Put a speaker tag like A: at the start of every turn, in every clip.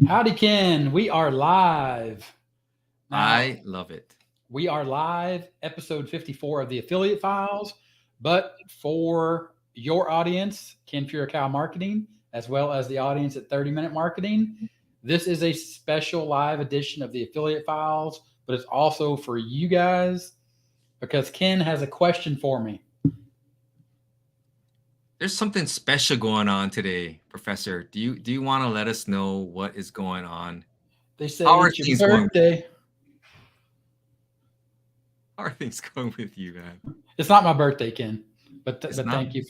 A: Howdy, Ken. We are live. Now,
B: I love it.
A: we are live, episode 54 of the Affiliate Files. But for your audience, Ken Cow Marketing, as well as the audience at 30-Minute Marketing, this is a special live edition of the Affiliate Files, but it's also for you guys because Ken has a question for me.
B: There's something special going on today, Professor. Do you want to let us know what is going on?
A: They
B: How
A: say
B: are
A: it's your
B: things going?
A: birthday.
B: How are things going with you, man?
A: It's not my birthday, Ken,
B: It's
A: but
B: not.
A: thank you.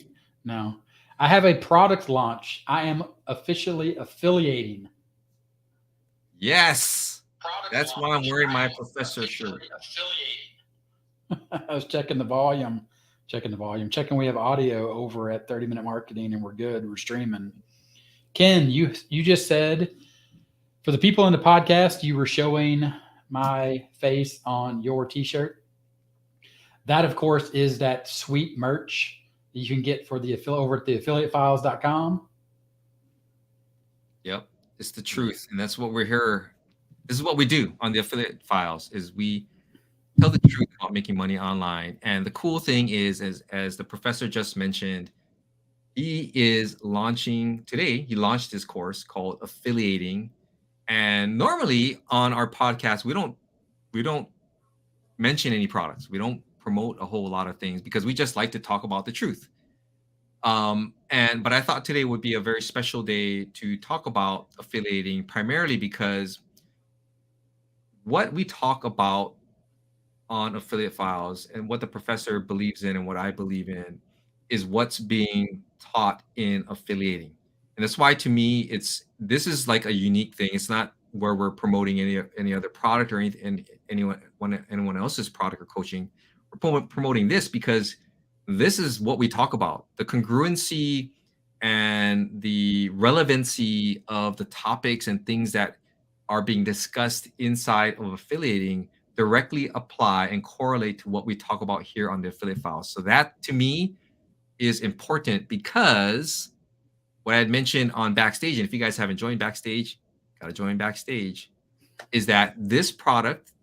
A: No, I have a product launch. I am officially affiliating.
B: Yes,
A: Product
B: that's why I'm
A: launch.
B: wearing
A: I
B: my
A: am
B: Professor shirt.
A: officially affiliating. I was checking the volume, checking we have audio over at 30-Minute Marketing, and we're good. We're streaming. Ken, you just said for the people in the podcast, you were showing my face on your T-shirt. That, of course, is that sweet merch that you can get for the over at the affiliatefiles.com.
B: Yep, it's the truth, and that's what we're here. This is what we do on the Affiliate Files: is we tell the truth about making money online. And the cool thing is, as the professor just mentioned, he is launching today. He launched his course called Affiliating. And normally on our podcast, we don't mention any products. We don't promote a whole lot of things because we just like to talk about the truth. And but I thought today would be a very special day to talk about affiliating, primarily because what we talk about on affiliate files and what the professor believes in and what I believe in is what's being taught in affiliating. And that's why to me this is like a unique thing. It's not where we're promoting any other product or anyone else's product or coaching. We're promoting this because this is what we talk about. The congruency and the relevancy of the topics and things that are being discussed inside of affiliating directly apply and correlate to what we talk about here on the affiliate files. So that to me is important because what I had mentioned on backstage, and if you guys haven't joined backstage, got to join backstage, is that this product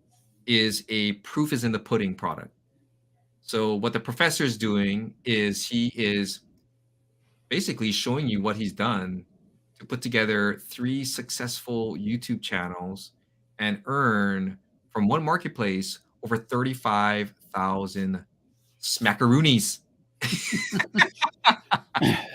B: is a proof is in the pudding product. So what the professor is doing is he is basically showing you what he's done to put together 3 successful YouTube channels and earn from one marketplace over 35,000 smackaroonies.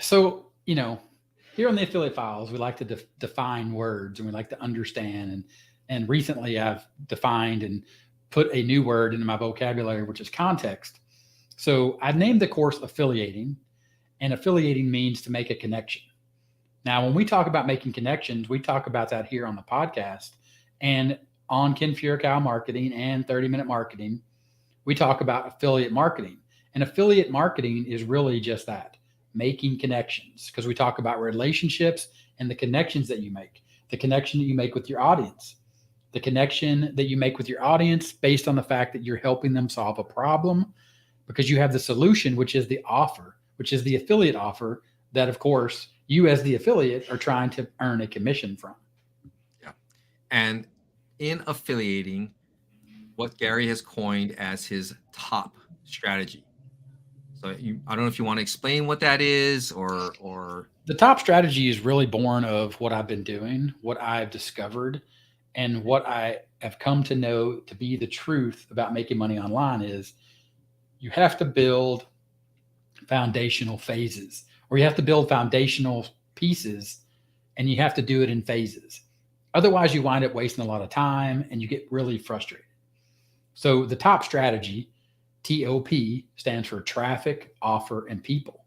A: So, here on the Affiliate Files, we like to define words and we like to understand. And recently I've defined and put a new word into my vocabulary, which is context. So I named the course Affiliating, and affiliating means to make a connection. Now, when we talk about making connections, we talk about that here on the podcast and on Ken Cow Marketing and 30-Minute Marketing. We talk about affiliate marketing. And affiliate marketing is really just that, making connections, because we talk about relationships and the connections that you make, the connection that you make with your audience, the connection that you make with your audience based on the fact that you're helping them solve a problem because you have the solution, which is the offer, which is the affiliate offer that, of course, you as the affiliate are trying to earn a commission from.
B: Yeah. And in affiliating, what Garry has coined as his top strategy. So I don't know if you want to explain what that is or
A: The top strategy is really born of what I've been doing, what I've discovered, and what I have come to know to be the truth about making money online is you have to build foundational phases, or you have to build foundational pieces, and you have to do it in phases. Otherwise, you wind up wasting a lot of time and you get really frustrated. So, the top strategy, TOP, stands for traffic, offer, and people,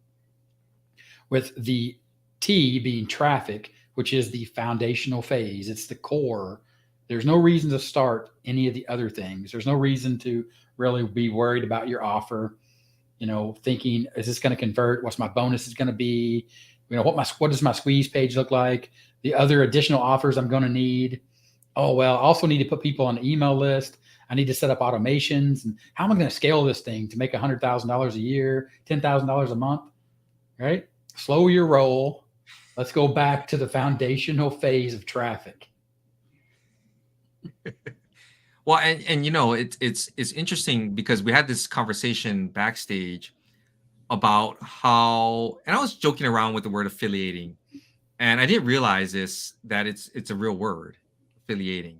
A: with the T being traffic, which is the foundational phase. It's the core. There's no reason to start any of the other things. There's no reason to really be worried about your offer. Thinking, is this going to convert? What's my bonus is going to be? What does my squeeze page look like? The other additional offers I'm going to need. Oh, well, I also need to put people on the email list. I need to set up automations. And how am I going to scale this thing to make $100,000 a year, $10,000 a month? Right? Slow your roll. Let's go back to the foundational phase of traffic.
B: Well, and it's interesting because we had this conversation backstage about how, and I was joking around with the word affiliating, and I didn't realize this, that it's a real word, affiliating.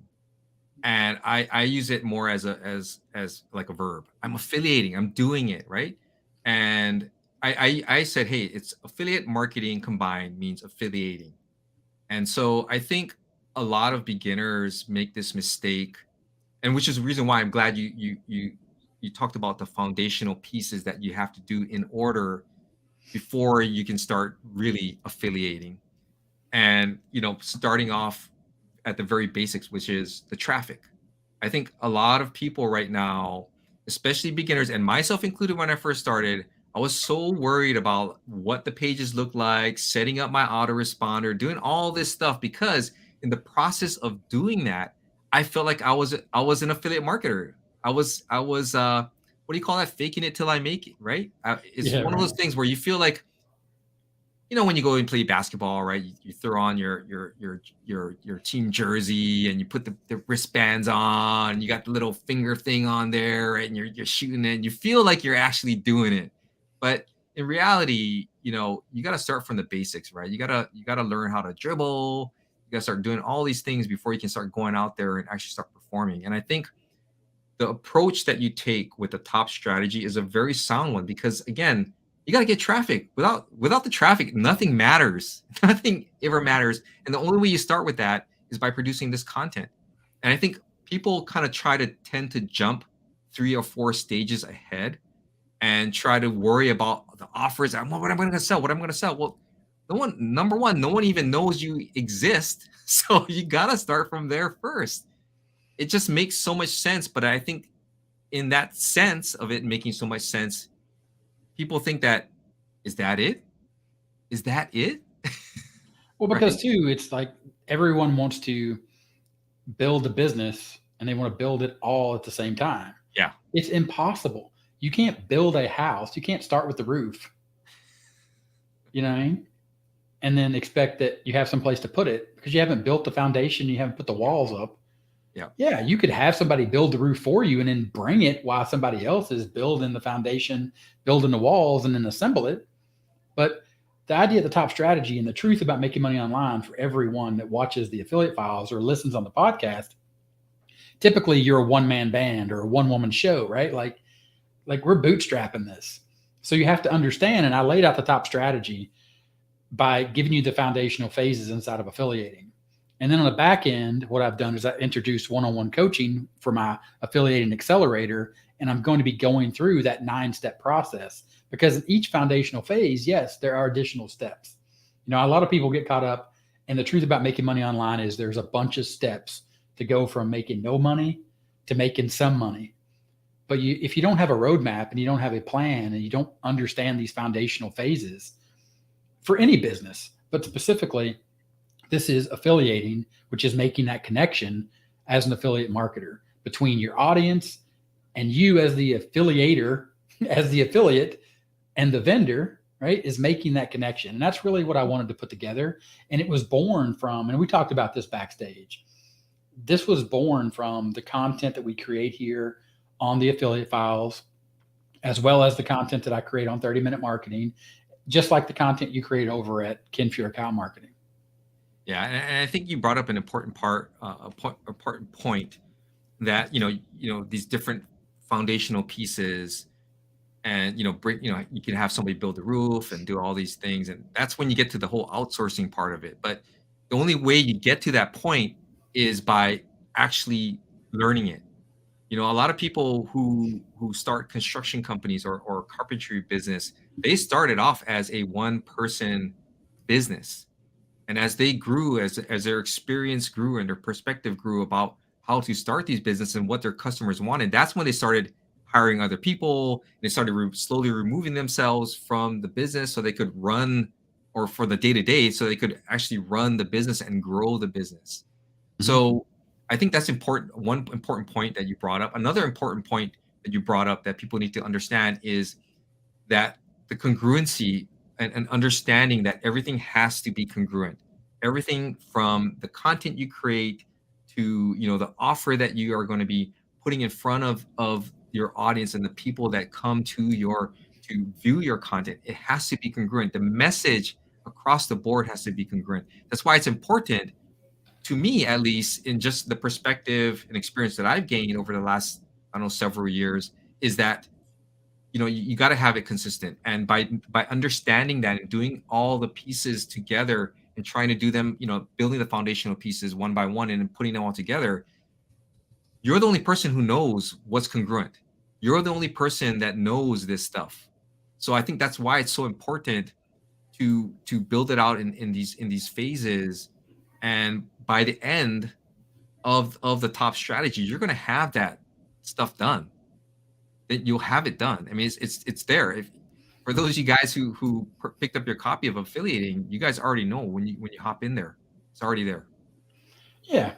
B: And I use it more as as like a verb. I'm affiliating, I'm doing it, right? And I said, hey, it's affiliate marketing combined means affiliating. And so I think a lot of beginners make this mistake, and which is the reason why I'm glad you talked about the foundational pieces that you have to do in order before you can start really affiliating. And starting off at the very basics, which is the traffic. I think a lot of people right now, especially beginners and myself included when I first started, I was so worried about what the pages look like, setting up my autoresponder, doing all this stuff, because in the process of doing that, I felt like I was an affiliate marketer. I was what do you call that? Faking it till I make it, right? It's
A: Yeah,
B: one of those
A: right.
B: things where you feel like, when you go and play basketball, right? You throw on your team jersey and you put the wristbands on, and you got the little finger thing on there, right? And you're shooting it, and you feel like you're actually doing it. But in reality, you got to start from the basics, right? You gotta learn how to dribble. You gotta start doing all these things before you can start going out there and actually start performing. And I think the approach that you take with the top strategy is a very sound one, because again, you got to get traffic. Without the traffic, nothing matters. Nothing ever matters. And the only way you start with that is by producing this content. And I think people kind of tend to jump 3 or 4 stages ahead and try to worry about the offers. What am I going to sell? What am I going to sell? Well, number one, no one even knows you exist. So you got to start from there first. It just makes so much sense. But I think in that sense of it making so much sense, people think that, is that it? Is that it?
A: Well,
B: Right?
A: because too, it's like everyone wants to build a business and they want to build it all at the same time.
B: Yeah.
A: It's impossible. You can't build a house. You can't start with the roof, you know what I mean? And then expect that you have some place to put it because you haven't built the foundation, you haven't put the walls up.
B: Yeah.
A: Yeah, you could have somebody build the roof for you and then bring it while somebody else is building the foundation, building the walls, and then assemble it. But the idea of the top strategy and the truth about making money online for everyone that watches the affiliate files or listens on the podcast, typically you're a one man band or a one woman show, right? Like we're bootstrapping this. So you have to understand, and I laid out the top strategy by giving you the foundational phases inside of affiliating. And then on the back end, what I've done is I introduced one-on-one coaching for my affiliating accelerator. And I'm going to be going through that 9-step process because in each foundational phase, yes, there are additional steps. A lot of people get caught up. And the truth about making money online is there's a bunch of steps to go from making no money to making some money. But if you don't have a roadmap and you don't have a plan and you don't understand these foundational phases for any business, but specifically, this is affiliating, which is making that connection as an affiliate marketer between your audience and you as the affiliator, as the affiliate, and the vendor, right? Is making that connection. And that's really what I wanted to put together. And it was born from, and we talked about this backstage, this was born from the content that we create here on the affiliate files, as well as the content that I create on 30-minute marketing, just like the content you create over at Ken Fuhrer Cow Marketing.
B: Yeah, and I think you brought up an important important point, that these different foundational pieces, and you can have somebody build the roof and do all these things, and that's when you get to the whole outsourcing part of it. But the only way you get to that point is by actually learning it. A lot of people who start construction companies or carpentry business, they started off as a one person business. And as they grew, as their experience grew and their perspective grew about how to start these businesses and what their customers wanted, that's when they started hiring other people. And they started slowly removing themselves from the business so they could run, or for the day to day, so they could actually run the business and grow the business.
A: Mm-hmm.
B: So I think that's important. One important point that you brought up. Another important point that you brought up that people need to understand is that the congruency, and understanding that everything has to be congruent. Everything from the content you create to, the offer that you are going to be putting in front of your audience and the people that come to view your content, it has to be congruent. The message across the board has to be congruent. That's why it's important, to me at least, in just the perspective and experience that I've gained over the last, I don't know, several years, is that you got to have it consistent. And by understanding that and doing all the pieces together and trying to do them, building the foundational pieces one by one and then putting them all together, you're the only person who knows what's congruent. You're the only person that knows this stuff. So I think that's why it's so important to build it out in these phases. And by the end of the top strategy, you're going to have that stuff done. That you'll have it done. I mean, it's there. If for those of you guys who picked up your copy of Affiliating, you guys already know when you hop in there, it's already there.
A: Yeah,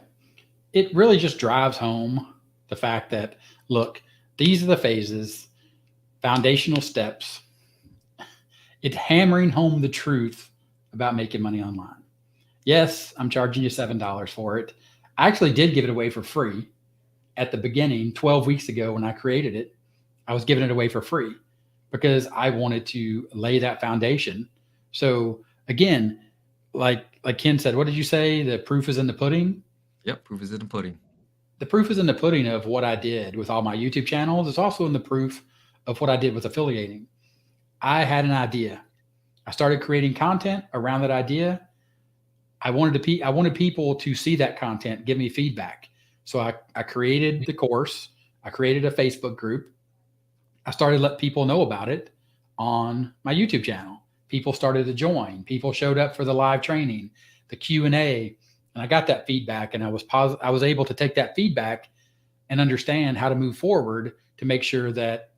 A: it really just drives home the fact that, look, these are the phases, foundational steps. It's hammering home the truth about making money online. Yes, I'm charging you $7 for it. I actually did give it away for free at the beginning, 12 weeks ago when I created it. I was giving it away for free because I wanted to lay that foundation. So again, like Ken said, what did you say? The proof is in the pudding?
B: Yep, proof is in the pudding.
A: The proof is in the pudding of what I did with all my YouTube channels. It's also in the proof of what I did with affiliating. I had an idea. I started creating content around that idea. I wanted people to see that content, give me feedback. So I created the course. I created a Facebook group. I started to let people know about it on my YouTube channel. People started to join. People showed up for the live training, the Q&A, and I got that feedback. And I was able to take that feedback and understand how to move forward to make sure that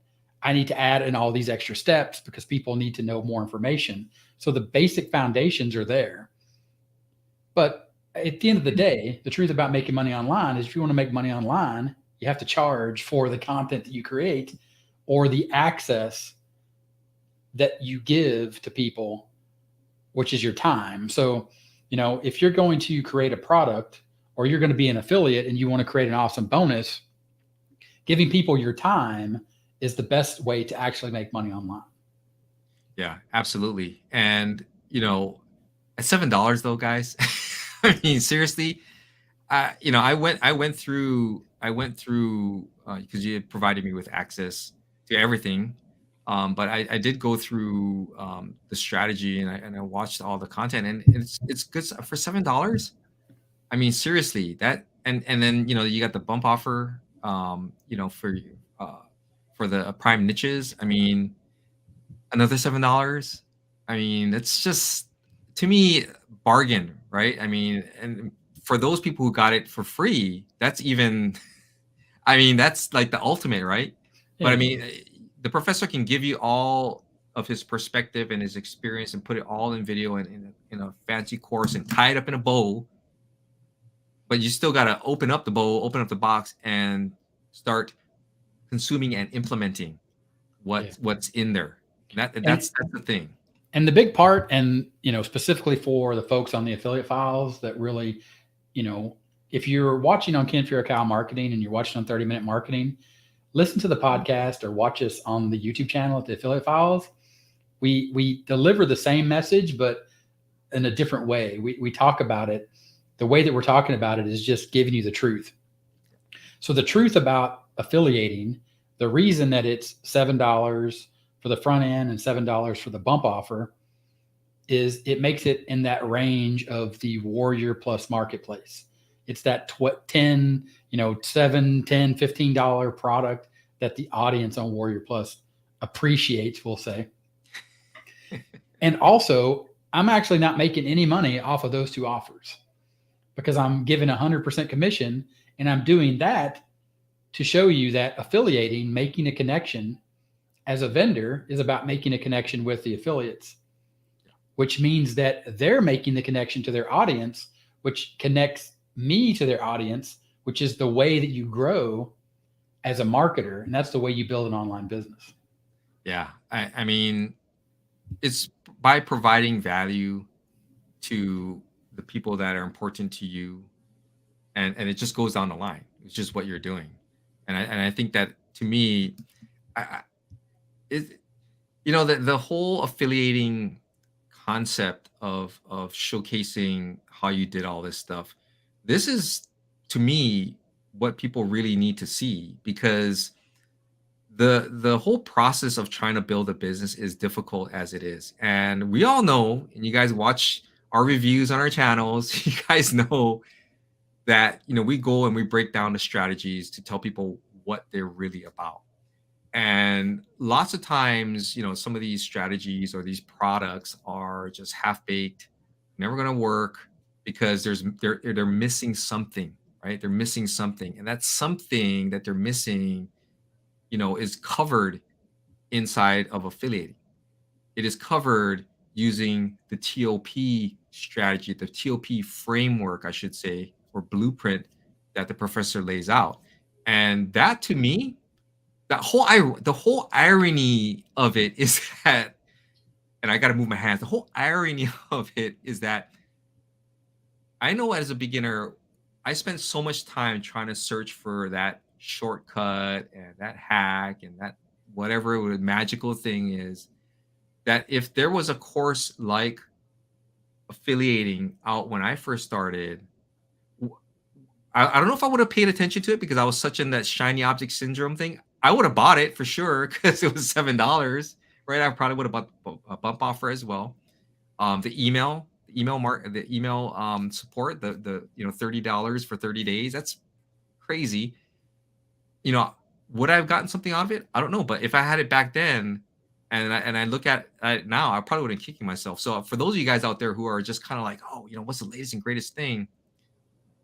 A: I need to add in all these extra steps because people need to know more information. So the basic foundations are there. But at the end of the day, the truth about making money online is if you want to make money online, you have to charge for the content that you create or the access that you give to people, which is your time. So, if you're going to create a product or you're going to be an affiliate and you want to create an awesome bonus, giving people your time is the best way to actually make money online.
B: Yeah, absolutely. And, at $7 though, guys, I mean, seriously, I went through because you had provided me with access to everything. But I did go through the strategy and I watched all the content and it's good for $7. I mean, seriously, that and then you got the bump offer, for the prime niches. I mean, another $7. I mean, it's just, to me, bargain, right? I mean, and for those people who got it for free, that's even, I mean, that's like the ultimate, right?
A: Yeah.
B: But I mean, the professor can give you all of his perspective and his experience and put it all in video and in a fancy course and tie it up in a bow. But you still got to open up the bowl, open up the box, and start consuming and implementing what's in there. That's the thing.
A: And the big part, and specifically for the folks on the affiliate files that really, if you're watching on Ken Furakawa Marketing and you're watching on 30 Minute Marketing, listen to the podcast or watch us on the YouTube channel at the affiliate files. We deliver the same message, but in a different way. We talk about it. The way that we're talking about it is just giving you the truth. So the truth about affiliating, the reason that it's $7 for the front end and $7 for the bump offer is it makes it in that range of the WarriorPlus marketplace. It's that $7, $10, $15 product that the audience on WarriorPlus appreciates, we'll say. And also, I'm actually not making any money off of those two offers because I'm giving 100% commission, and I'm doing that to show you that affiliating, making a connection as a vendor, is about making a connection with the affiliates, which means that they're making the connection to their audience, which connects me to their audience, which is the way that you grow as a marketer. And that's the way you build an online business.
B: Yeah. I mean, it's by providing value to the people that are important to you, and it just goes down the line. It's just what you're doing, and I think that, to me, I it the whole affiliating concept of showcasing how you did all this stuff. This is, to me, what people really need to see, because the whole process of trying to build a business is difficult as it is. And we all know, and you guys watch our reviews on our channels, you guys know that we go and we break down the strategies to tell people what they're really about. And lots of times, some of these strategies or these products are just half baked, never going to work, because they're missing something, right? They're missing something, and that's something that they're missing, is covered inside of affiliating. It is covered using the TOP strategy, the TOP framework, I should say, or blueprint that the professor lays out. And that, to me, the whole irony of it is that, and I got to move my hands. The whole irony of it is that I know, as a beginner, I spent so much time trying to search for that shortcut and that hack and that whatever magical thing is, that if there was a course like affiliating out when I first started, I don't know if I would have paid attention to it, because I was such in that shiny object syndrome thing. I would have bought it for sure because it was $7, right? I probably would have bought a bump offer as well. The email support, the $30 for 30 days. That's crazy. Would I have gotten something out of it? I don't know. But if I had it back then, and I look at it now, I probably wouldn't kicking myself. So for those of you guys out there who are just kind of like, oh, what's the latest and greatest thing?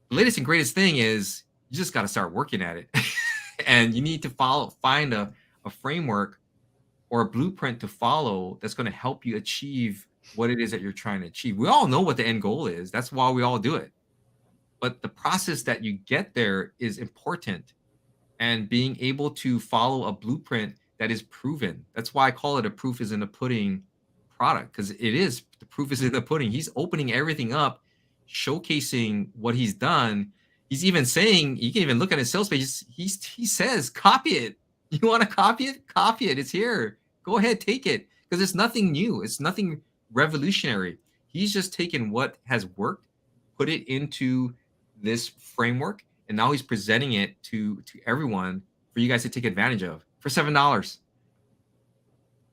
B: The latest and greatest thing is you just got to start working at it. And you need to find a framework or a blueprint to follow that's going to help you achieve what it is that you're trying to achieve. We all know what the end goal is. That's why we all do it. But the process that you get there is important. And being able to follow a blueprint that is proven. That's why I call it a proof is in the pudding product, because it is. The proof is in the pudding. He's opening everything up, showcasing what he's done. He's even saying, you can even look at his sales page, he says, copy it. You want to copy it? Copy it. It's here. Go ahead, take it. Because it's nothing new. It's nothing revolutionary. He's just taken what has worked, put it into this framework, and now he's presenting it to everyone for you guys to take advantage of for $7.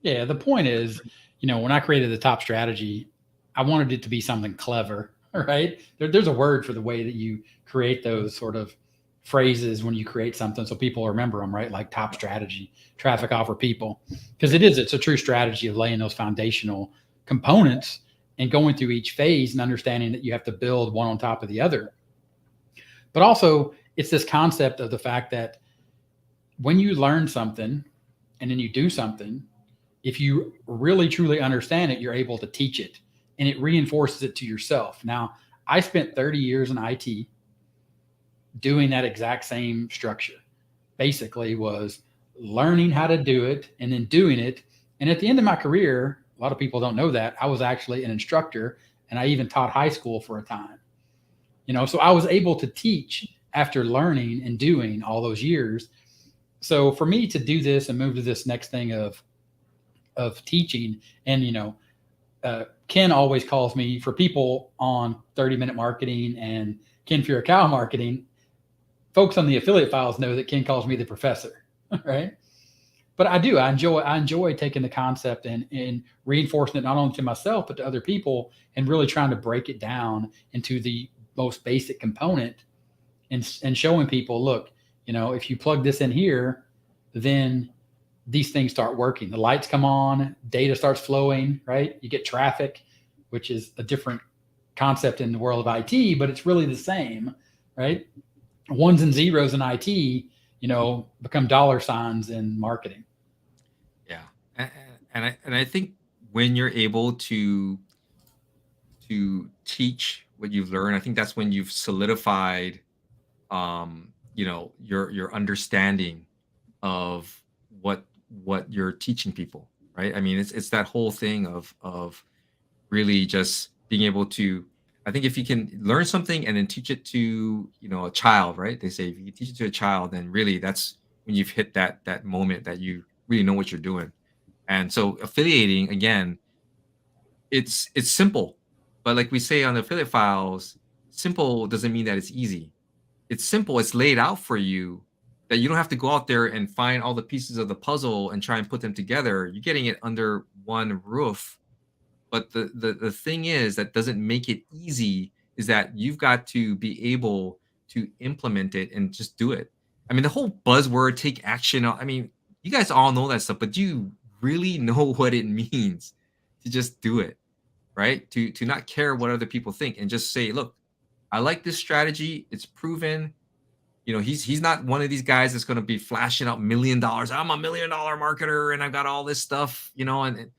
A: Yeah, the point is, when I created the top strategy, I wanted it to be something clever, right? There's a word for the way that you create those sort of phrases when you create something so people remember them, right? Like top strategy, traffic offer people. Because it's a true strategy of laying those foundational components and going through each phase and understanding that you have to build one on top of the other. But also, it's this concept of the fact that when you learn something and then you do something, if you really truly understand it, you're able to teach it, and it reinforces it to yourself. Now, I spent 30 years in IT doing that exact same structure. Basically, was learning how to do it and then doing it. And at the end of my career, a lot of people don't know that I was actually an instructor, and I even taught high school for a time. So I was able to teach after learning and doing all those years. So for me to do this and move to this next thing of teaching, and Ken always calls me, for people on 30-minute marketing and Ken Furikawa marketing, folks on the affiliate files know that Ken calls me the professor, right? But I do. I enjoy taking the concept and reinforcing it not only to myself but to other people, and really trying to break it down into the most basic component, and showing people, look, if you plug this in here, then these things start working. The lights come on, data starts flowing, right? You get traffic, which is a different concept in the world of IT, but it's really the same, right? Ones and zeros in IT, become dollar signs in marketing.
B: Yeah, and I think when you're able to teach what you've learned, I think that's when you've solidified, your understanding of what you're teaching people, right? I mean, it's that whole thing of really just being able to, I think if you can learn something and then teach it to, a child, right? They say if you can teach it to a child, then really that's when you've hit that moment that you really know what you're doing. And so affiliating, again, it's simple. But like we say on the affiliate files, simple doesn't mean that it's easy. It's simple, it's laid out for you that you don't have to go out there and find all the pieces of the puzzle and try and put them together. You're getting it under one roof. But the thing is that doesn't make it easy is that you've got to be able to implement it and just do it. I mean, the whole buzzword take action. I mean, you guys all know that stuff, but do you really know what it means to just do it, right? To not care what other people think and just say, look, I like this strategy. It's proven. He's not one of these guys that's going to be flashing out $1 million. I'm a $1 million marketer and I've got all this stuff, and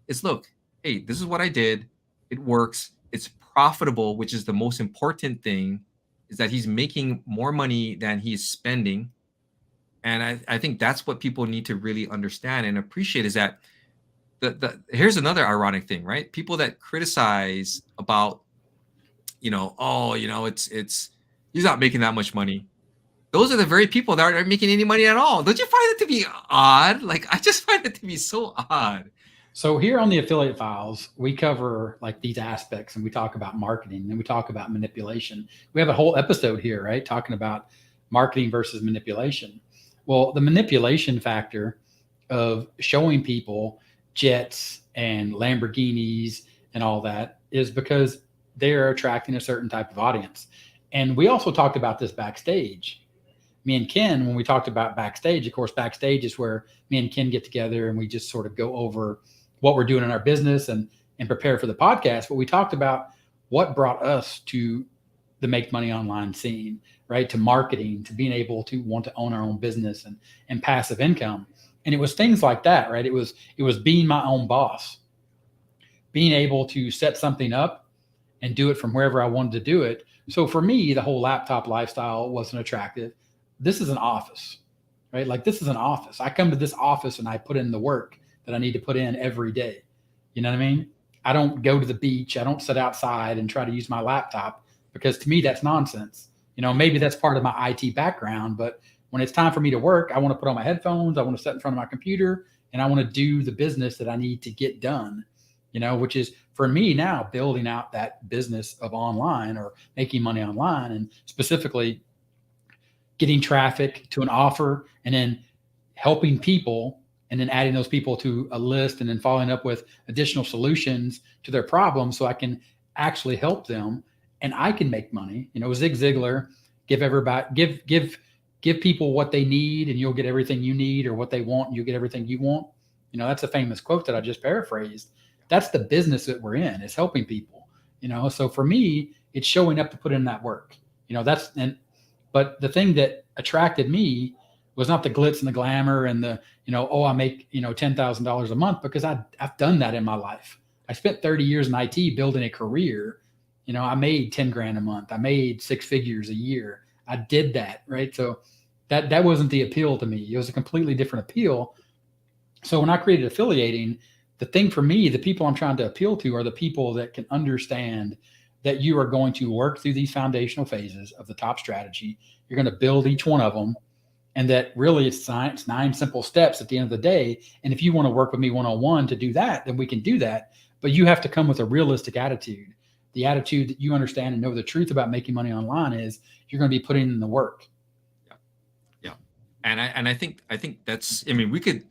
B: it's look, hey, this is what I did. It works. It's profitable, which is the most important thing, is that he's making more money than he's spending. And I think that's what people need to really understand and appreciate is that here's another ironic thing, right? People that criticize about, it's he's not making that much money. Those are the very people that aren't making any money at all. Don't you find it to be odd? Like, I just find it to be so odd.
A: So here on the affiliate files, we cover like these aspects and we talk about marketing and we talk about manipulation. We have a whole episode here, right? Talking about marketing versus manipulation. Well, the manipulation factor of showing people jets and Lamborghinis and all that is because they're attracting a certain type of audience. And we also talked about this backstage. Me and Ken, when we talked about backstage, of course, backstage is where me and Ken get together and we just sort of go over what we're doing in our business and prepare for the podcast. But we talked about what brought us to the make money online scene, right? To marketing, to being able to want to own our own business and passive income. And it was things like that, right? It was being my own boss, being able to set something up and do it from wherever I wanted to do it. So for me, the whole laptop lifestyle wasn't attractive. This is an office, right? Like this is an office. I come to this office and I put in the work that I need to put in every day. You know what I mean? I don't go to the beach. I don't sit outside and try to use my laptop because to me, that's nonsense. Maybe that's part of my IT background, but when it's time for me to work, I want to put on my headphones. I want to sit in front of my computer and I want to do the business that I need to get done, which is for me now building out that business of online or making money online and specifically getting traffic to an offer and then helping people and then adding those people to a list and then following up with additional solutions to their problems so I can actually help them and I can make money. Zig Ziglar, give people what they need and you'll get everything you need, or what they want and you'll get everything you want. That's a famous quote that I just paraphrased. That's the business that we're in, is helping people. So for me, it's showing up to put in that work. But the thing that attracted me was not the glitz and the glamour and the, I make, $10,000 a month, because I've done that in my life. I spent 30 years in IT building a career. I made 10 grand a month. I made 6 figures a year. I did that. Right. So that wasn't the appeal to me. It was a completely different appeal. So when I created affiliating, the thing for me, the people I'm trying to appeal to are the people that can understand that you are going to work through these foundational phases of the top strategy. You're going to build each one of them. And that really it's 9 simple steps at the end of the day. And if you want to work with me one-on-one to do that, then we can do that. But you have to come with a realistic attitude. The attitude that you understand and know the truth about making money online is you're going to be putting in the work.
B: Yeah. And I think that's, I mean, we could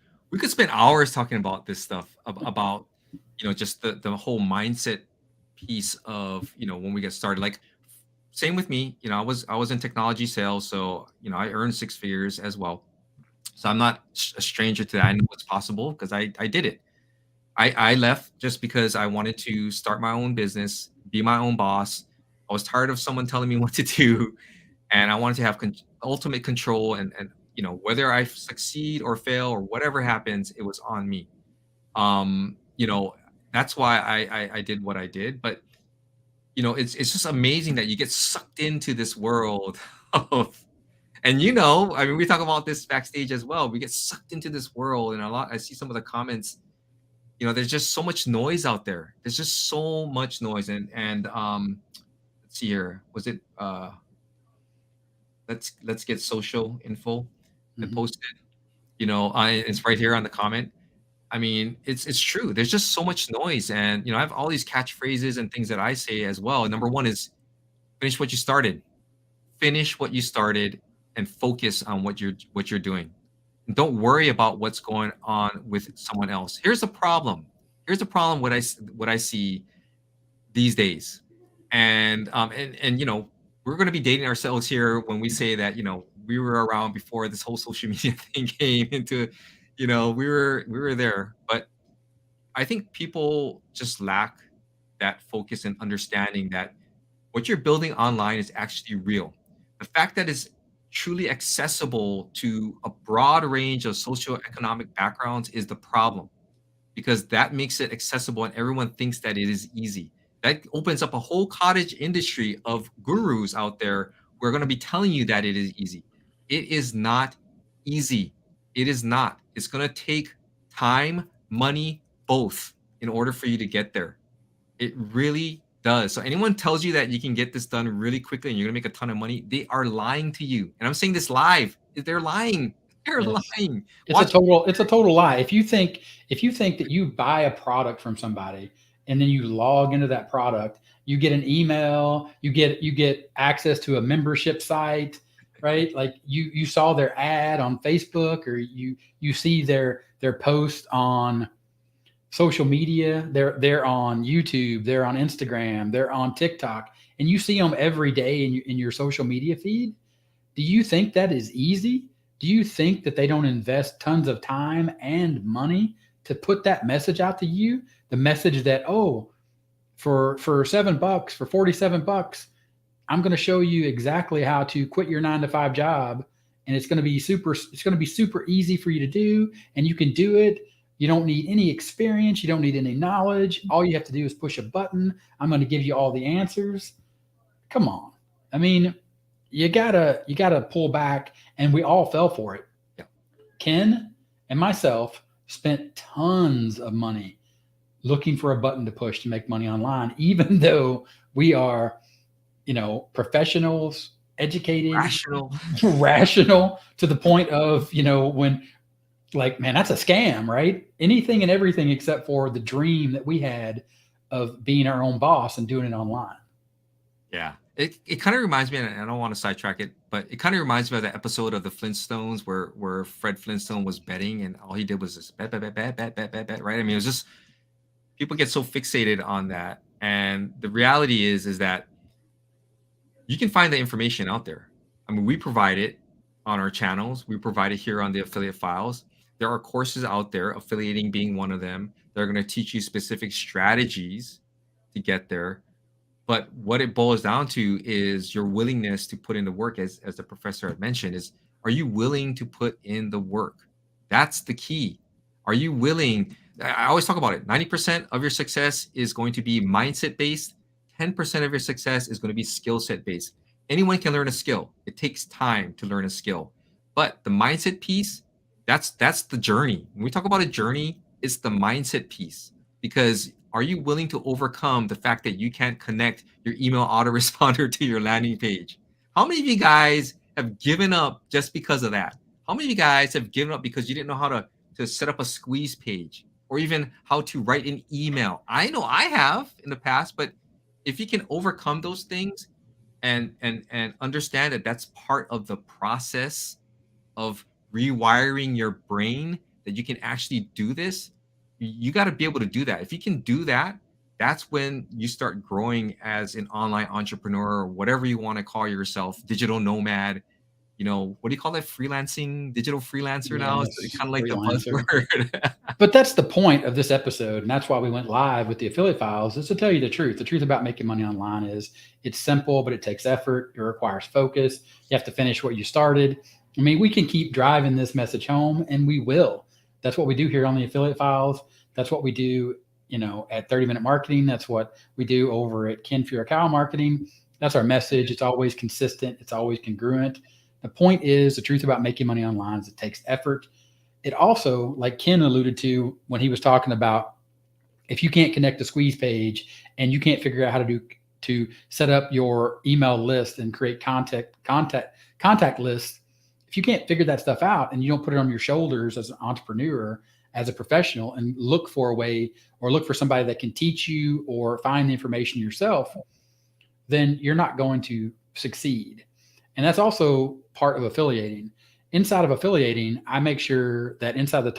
B: spend hours talking about this stuff about, just the whole mindset piece of, when we get started. Like, same with me, I was in technology sales, so I earned 6 figures as well. So I'm not a stranger to that. I know it's possible because I did it. I left just because I wanted to start my own business, be my own boss. I was tired of someone telling me what to do, and I wanted to have ultimate control. And whether I succeed or fail or whatever happens, it was on me. That's why I did what I did. But it's just amazing that you get sucked into this world of, and I mean, we talk about this backstage as well. We get sucked into this world, and I see some of the comments, there's just so much noise out there. There's just so much noise. And let's see here. Was it let's get social info and
A: Mhm.
B: post it. It's right here on the comment. I mean, it's true. There's just so much noise, and I have all these catchphrases and things that I say as well. Number one is finish what you started. Finish what you started, and focus on what you're doing. And don't worry about what's going on with someone else. Here's the problem. Here's the problem. What I see these days, and we're going to be dating ourselves here when we say that we were around before this whole social media thing came into. We were there, but I think people just lack that focus and understanding that what you're building online is actually real. The fact that it's truly accessible to a broad range of socioeconomic backgrounds is the problem, because that makes it accessible and everyone thinks that it is easy. That opens up a whole cottage industry of gurus out there who are going to be telling you that it is easy. It is not easy. It is not. It's going to take time, money, both in order for you to get there. It really does. So anyone tells you that you can get this done really quickly and you're gonna make a ton of money, they are lying to you. And I'm saying this live. They're lying. They're
A: Yes.
B: lying.
A: It's a
B: Watch.
A: total lie. If you think that you buy a product from somebody and then you log into that product, you get an email, you get access to a membership site, right? Like you saw their ad on Facebook, or you see their post on social media. They're on YouTube, they're on Instagram, they're on TikTok, and you see them every day in your social media feed. Do you think that is easy? Do you think that they don't invest tons of time and money to put that message out to you? The message that, oh, for $7, for $47, I'm going to show you exactly how to quit your 9 to 5 job, and it's going to be super easy for you to do, and you can do it. You don't need any experience, you don't need any knowledge. All you have to do is push a button. I'm going to give you all the answers. Come on. I mean, you gotta pull back, and we all fell for it.
B: Yeah.
A: Ken and myself spent tons of money looking for a button to push to make money online, even though we are, professionals, educated,
B: Rational.
A: rational, to the point of, when, like, man, that's a scam, right? Anything and everything except for the dream that we had of being our own boss and doing it online.
B: Yeah. It kind of reminds me, and I don't want to sidetrack it, but it kind of reminds me of that episode of the Flintstones where Fred Flintstone was betting and all he did was just bet, right? I mean, it was just people get so fixated on that. And the reality is that you can find the information out there. I mean, we provide it on our channels. We provide it here on the affiliate files. There are courses out there, affiliating being one of them. They're going to teach you specific strategies to get there. But what it boils down to is your willingness to put in the work, as the professor had mentioned, is, are you willing to put in the work? That's the key. Are you willing? I always talk about it. 90% of your success is going to be mindset based. 10% of your success is going to be skill set based. Anyone can learn a skill. It takes time to learn a skill. But the mindset piece, that's the journey. When we talk about a journey, it's the mindset piece. Because are you willing to overcome the fact that you can't connect your email autoresponder to your landing page? How many of you guys have given up just because of that? How many of you guys have given up because you didn't know how to set up a squeeze page, or even how to write an email? I know I have in the past, but if you can overcome those things and understand that that's part of the process of rewiring your brain, that you can actually do this, you got to be able to do that. If you can do that, that's when you start growing as an online entrepreneur, or whatever you want to call yourself, digital nomad. What do you call that? Freelancing, digital freelancer now? It's
A: Yes,
B: kind of like the
A: freelancer.
B: buzzword.
A: But that's the point of this episode, and that's why we went live with the affiliate files, is to tell you the truth. The truth about making money online is it's simple, but it takes effort. It requires focus. You have to finish what you started. I mean, we can keep driving this message home, and we will. That's what we do here on the affiliate files. That's what we do, at 30-minute marketing. That's what we do over at Ken Furakawa Marketing. That's our message. It's always consistent. It's always congruent. The point is, the truth about making money online is it takes effort. It also, like Ken alluded to when he was talking about If you can't connect the squeeze page and you can't figure out how to set up your email list and create contact lists, if you can't figure that stuff out and you don't put it on your shoulders as an entrepreneur, as a professional, and look for a way or look for somebody that can teach you or find the information yourself, then you're not going to succeed. And that's also part of affiliating. Inside of affiliating, I make sure that inside the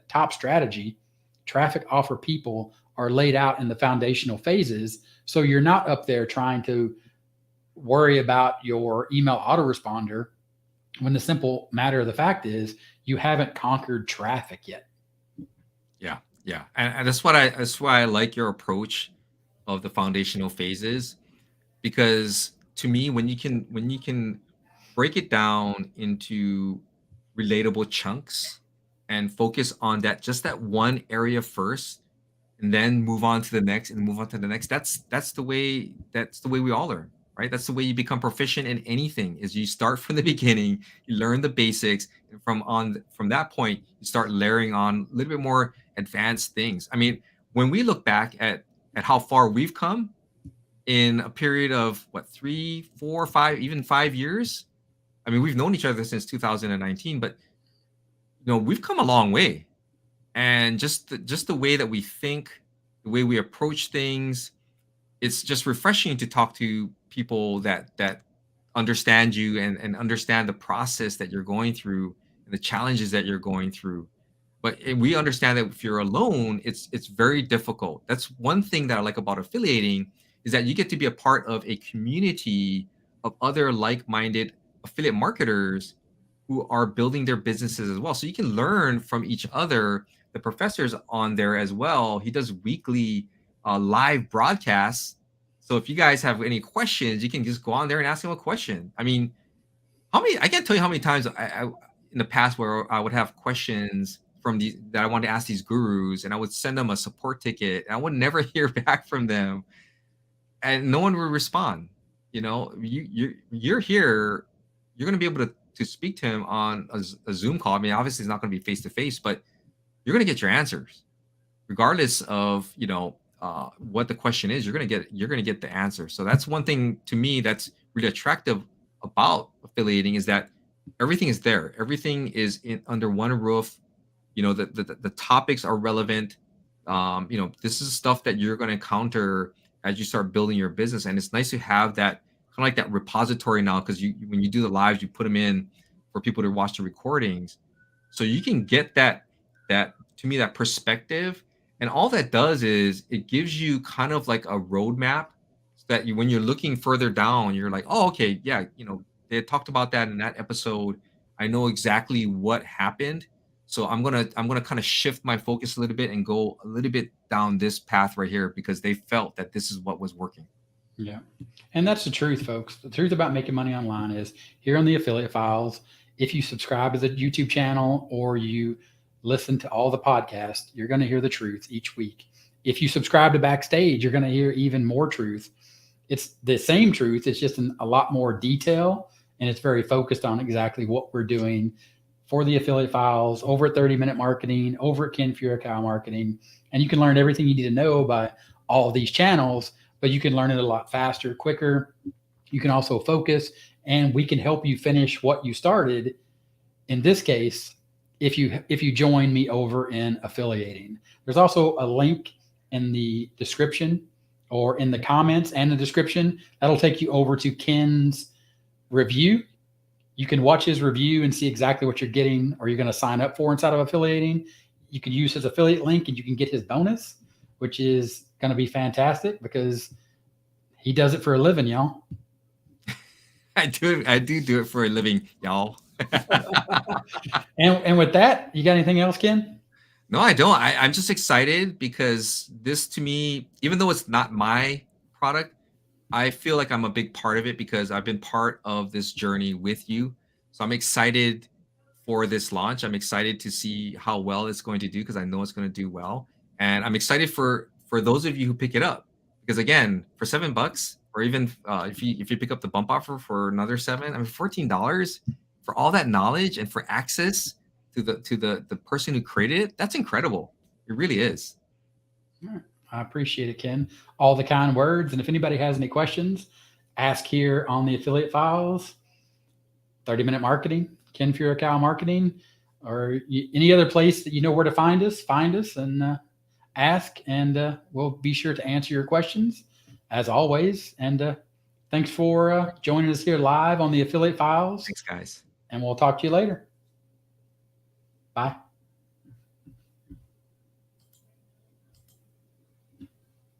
A: top strategy, traffic offer people are laid out in the foundational phases. So you're not up there trying to worry about your email autoresponder when the simple matter of the fact is you haven't conquered traffic yet.
B: Yeah, yeah, and that's why I like your approach of the foundational phases, because to me, when you can break it down into relatable chunks and focus on that, just that one area first, and then move on to the next and move on to the next, that's the way we all learn, right? That's the way you become proficient in anything, is you start from the beginning, you learn the basics, and from that point you start layering on a little bit more advanced things. I mean, when we look back at how far we've come in a period of what, 3, 4, 5, even 5 years. I mean, we've known each other since 2019, but we've come a long way. And just the way that we think, the way we approach things, it's just refreshing to talk to people that understand you and understand the process that you're going through and the challenges that you're going through. But we understand that if you're alone, it's very difficult. That's one thing that I like about affiliating, is that you get to be a part of a community of other like-minded affiliate marketers who are building their businesses as well. So you can learn from each other. The professor's on there as well. He does weekly live broadcasts. So if you guys have any questions, you can just go on there and ask him a question. I mean, I can't tell you how many times I in the past where I would have questions from these that I wanted to ask these gurus, and I would send them a support ticket, and I would never hear back from them, and no one would respond. You're here, you're going to be able to speak to him on a Zoom call. I mean, obviously it's not going to be face to face, but you're going to get your answers regardless of what the question is. You're going to get the answer. So that's one thing to me that's really attractive about affiliating, is that everything is there. Everything is under one roof. The topics are relevant. This is stuff that you're going to encounter as you start building your business, and it's nice to have that kind of like that repository now, because when you do the lives, you put them in for people to watch the recordings, so you can get that to me, that perspective. And all that does is it gives you kind of like a roadmap, so that when you're looking further down, you're like, oh, okay, yeah, they had talked about that in that episode. I know exactly what happened. So I'm gonna kind of shift my focus a little bit and go a little bit down this path right here, because they felt that this is what was working.
A: Yeah. And that's the truth, folks. The truth about making money online is here on the Affiliate Files. If you subscribe to the YouTube channel or you listen to all the podcasts, you're going to hear the truth each week. If you subscribe to Backstage, you're going to hear even more truth. It's the same truth. It's just in a lot more detail, and it's very focused on exactly what we're doing for the Affiliate Files over at 30-Minute Marketing, over at Ken Furicow Marketing. And you can learn everything you need to know by all of these channels, but you can learn it a lot faster, quicker. You can also focus, and we can help you finish what you started. In this case, if you join me over in affiliating, there's also a link in the description or in the comments and the description that'll take you over to Ken's review. You can watch his review and see exactly what you're getting or you're going to sign up for inside of affiliating. You can use his affiliate link and you can get his bonus, which is going to be fantastic because he does it for a living, y'all.
B: I do it for a living, y'all.
A: And with that, you got anything else, Ken?
B: No, I don't. I'm just excited because this, to me, even though it's not my product, I feel like I'm a big part of it because I've been part of this journey with you. So I'm excited for this launch. I'm excited to see how well it's going to do, because I know it's going to do well. And I'm excited for those of you who pick it up, because again, for $7, or even if you pick up the bump offer for another $7, I mean, $14 for all that knowledge and for access to the person who created it, that's incredible. It really is.
A: All right. I appreciate it, Ken. All the kind words. And if anybody has any questions, ask here on the affiliate files. 30-minute marketing, Ken Furukawa Marketing, or any other place that you know where to find us and ask, and we'll be sure to answer your questions as always. And thanks for joining us here live on the affiliate files.
B: Thanks, guys.
A: And we'll talk to you later. Bye.